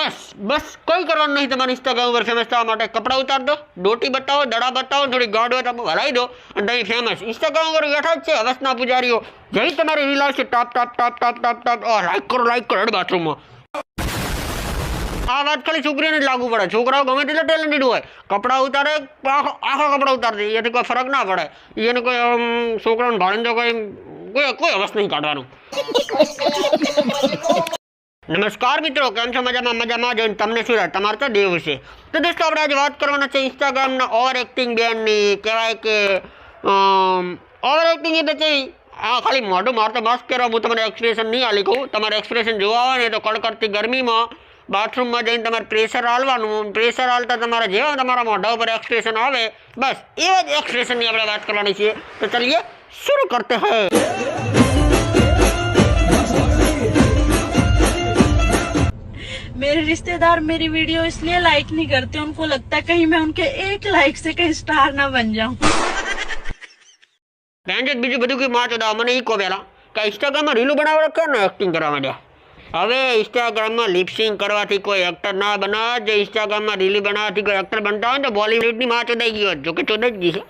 બસ બસ કોઈ કરવાનું નહીં તમારે ઇન્સ્ટાગ્રામ ઉપર ફેમસ થવા માટે. કપડાં ઉતાર દો, ડોટી બતાવો, દડા બતાવો, થોડી ગાંડ હલાવી દો અને તમે ફેમસ. ઇન્સ્ટાગ્રામ ઉપર બેઠા જ છે હવસના પૂજારીઓ. જઈ તમારી રીલ આવશે ટાપ ટાપ ટાપ ટાપ ટાપ ટાપ લાઈક કરો બાથરૂમમાં. આ વાત ખાલી છોકરીઓને જ લાગુ પડે. છોકરાઓ ગમે તેટલા ટેલેન્ટેડ હોય, કપડાં ઉતારે આખા કપડાં ઉતાર દે, એથી કોઈ ફરક ના પડે. એને કોઈ છોકરાઓને ભાડે કોઈ હવસ નહીં કાઢવાનું. નમસ્કાર મિત્રો, કેમ છો? મજામાં જોઈને તમને શું થાય? તમારે તો દેવ છે. તો દોસ્તો આપણે આજે વાત કરવાના છે ઇન્સ્ટાગ્રામના ઓવર એક્ટિંગ બેનની. કહેવાય કે ઓવર એક્ટિંગ એટલે છે આ ખાલી મોઢું મારતો બસ કરવા. હું તમને એક્સપ્રેશન નહીં આલી કહું. તમારે એક્સપ્રેશન જોવા આવે ને તો કડકડતી ગરમીમાં બાથરૂમમાં જઈને તમારે પ્રેશર હાલવાનું. પ્રેશર હાલતા તમારા જેવા તમારા મોઢા ઉપર એક્સપ્રેશન આવે, બસ એવા જ એક્સપ્રેશનની આપણે વાત કરવાની છે. તો ચલીએ શુरू કરતે हैं. मेरे रिश्तेदार मेरी वीडियो इसलिए लाइक नहीं करते, उनको लगता है कहीं मैं उनके एक लाइक से कहीं स्टार ना बन जाऊं. બીજું બધું કઈ માં ચોદા મને ઈકો પેલા કે ઇન્સ્ટાગ્રામમાં રીલું બનાવવા કે ને એક્ટિંગ કરવા માંડ્યા. હવે ઇન્સ્ટાગ્રામમાં લિપસિંગ કરવાથી કોઈ એક્ટર ના બને. જે ઇન્સ્ટાગ્રામમાં રીલ બનાવવાથી કોઈ એક્ટર બનતા હોય ને તો બોલીવુડની માં ચોદાઈ ગઈ હોત. જોકે ચોદાઈ જ ગઈ છે.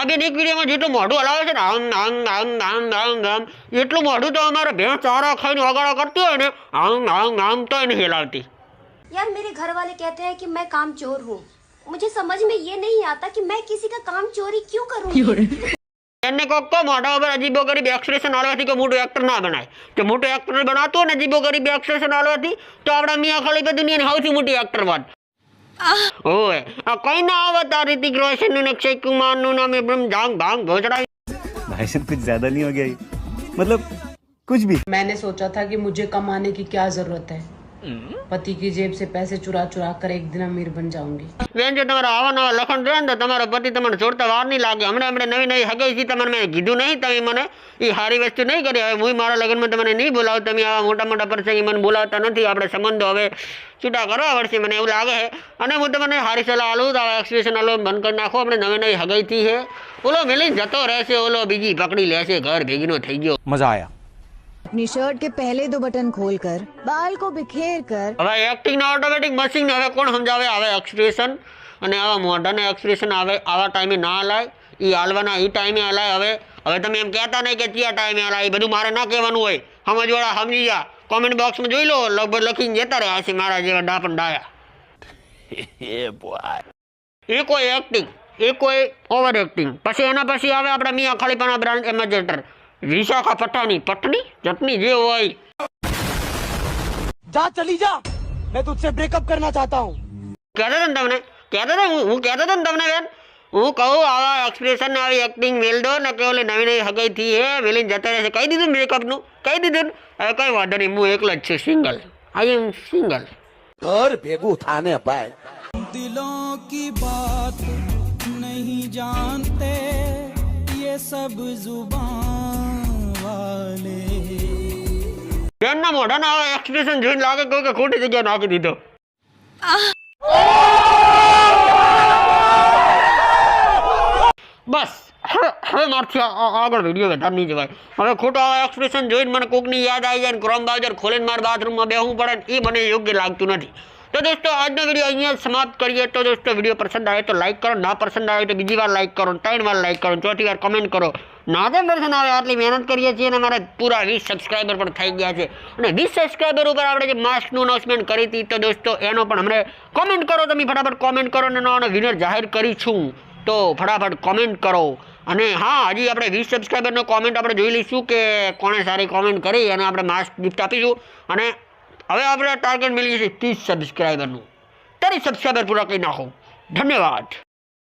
આગળ એક વિડીયોમાં જેટલું મોઢું હલાવે છે ને આમ એટલું મોઢું તો અમારે ભેંસ ચારા ખાઈને વગાડા કરતી હોય ને આમ તો એને હિલાવતી. यार मेरे घर वाले कहते हैं कि मैं कामचोर हूँ. मुझे समझ में ये नहीं आता कि मैं किसी का काम चोरी क्यों करूँ. એને કોક મોઢા ઉપર અજીબો ગરીબ એક્સપ્રેશન આલવાથી કોઈ મોટું એક્ટર ના બનાય. કે મોટું એક્ટર બનાવતો ને અજીબો ગરીબ એક્સપ્રેશન આલવાથી તો આપણા મિયા ખલીફા દુનિયાની સૌથી મોટી એક્ટર વાત. ઓય આ કઈ ના આવત આ ऋतिक रोशन નું અક્ષય કુમાર નું નામ એકદમ જાંગ ભાંગ ભોજડા. भाई साहब कुछ ज्यादा नहीं हो गया? मतलब कुछ भी. मैंने सोचा था कि मुझे कमाने की क्या जरूरत है. पति की जेब से पैसे चुरा चुरा कर एक दिन अमीर बन जाऊंगी. બેન જો તમારા આવા નવા લખણ રહે ને તો તમારો પતિ તમને છોડતા વાર નહીં લાગે. હમણાં નવી હગાઈ છે, તમને મેં કીધું નહીં, તમે મને એ સારી વસ્તુ નહીં કરી. હવે હું મારા લગ્નમાં તમને નહીં બોલાવ. તમે આવા મોટા પ્રસંગે મને બોલાવતા નથી. આપણે સંબંધો હવે છૂટા કરવા પડશે મને એવું લાગે છે. અને હું તમને સારી સલાહ આલું તો આવા એક્સપ્રેશન આલો બંધ કરી નાખો. આપણે નવી હગાઈ થી છે. ઓલો મિલીને જતો રહેશે, ઓલો બીજી પકડી લેશે, ઘર ભેગીનો થઈ ગયો. मजा आया. अपनी शर्ट के पहले दो बटन खोलकर बाल को बिखेर कर. હવે એક્ટિંગ ના ઓટોમેટિક મશીન હવે કોણ સમજાવે? આવે એક્સપ્રેશન અને આવા મોઢાના એક્સપ્રેશન આવે આવા ટાઈમે ના હલાય. એ હાલવાના એ ટાઈમે હલાય. હવે તમે એમ કહેતા નહીં કે કયા ટાઈમે હલાય. એ બધું મારે ના કહેવાનું હોય. સમજવાળા સમજી જા. કોમેન્ટ બોક્સમાં જોઈ લો, લગભગ લખીને જતા રહ્યા છે મારા જેવા ડાપણ ડાયા. એ કોઈ એક્ટિંગ, એ કોઈ ઓવર એક્ટિંગ. પછી એના પછી આવે આપણા મિયા ખલીફાના બ્રાન્ડ એમ્બેસેડર વિશાખા પઠાની. પટની ચટણી જે હોય. जा चली जा, मैं तुझसे ब्रेकअप करना चाहता हूँ. કહેતો હતો ને તમને, હું કહેતો હતો ને તમને બેન, હું કહું આવા એક્સપ્રેશન આવી એક્ટિંગ મેલ દો ને કે ઓલી નવી હગાઈ થી હે વેલીને જતા રહેશે. કહી દીધું બ્રેકઅપનું, કહી દીધું. હવે કઈ વાંધો નહીં, હું એકલો જ છું, સિંગલ. આઈ એમ સિંગલ. घर भेगू थाने भाई. दिलों की बात नहीं जानते ये सब जुबान वाले. બેનના મોઢાના આવા એક્સપ્રેશન જોઈને લાગે કોઈ કે ખોટી જગ્યાએ નાખી દીધો. બસ હવે મારથી આગળ વિડીયો વધારે નહીં જવાય. હવે ખોટો આવા એક્સપ્રેશન જોઈને મને કોકની યાદ આવી જાય ને ક્રોમ બ્રાઉઝર ખોલીને મારા બાથરૂમમાં બેસવું પડે ને એ મને યોગ્ય લાગતું નથી. તો દોસ્તો આજનો વિડીયો અહીંયા સમાપ્ત કરીએ. તો દોસ્તો વિડીયો પસંદ આવે તો લાઈક કરો, ના પસંદ આવે તો બીજી વાર લાઈક કરો, 3 વાર લાઈક કરો, 4થી વાર કમેન્ટ કરો. નાગર દર્શન આવે આટલી મહેનત કરીએ છીએ અને અમારે પૂરા 20 સબસ્ક્રાઈબર પણ થઈ ગયા છે. અને 20 સબસ્ક્રાઈબર ઉપર આપણે જે માસ્કનું અનાઉન્સમેન્ટ કરી હતી તો દોસ્તો એનો પણ અમને કોમેન્ટ કરો. તમે ફટાફટ કોમેન્ટ કરો અને એનો વિનર જાહેર કરી છું. તો ફટાફટ કોમેન્ટ કરો. અને હા, હજી આપણે 20 સબસ્ક્રાઈબરનો કોમેન્ટ આપણે જોઈ લઈશું કે કોણે સારી કોમેન્ટ કરી અને આપણે માસ્ક ગિફ્ટ આપીશું. અને હવે આપણે ટાર્ગેટ મળી જશે 30 સબસ્ક્રાઈબરનું. 30 સબસ્ક્રાઈબર પૂરા કરી નાખો. ધન્યવાદ.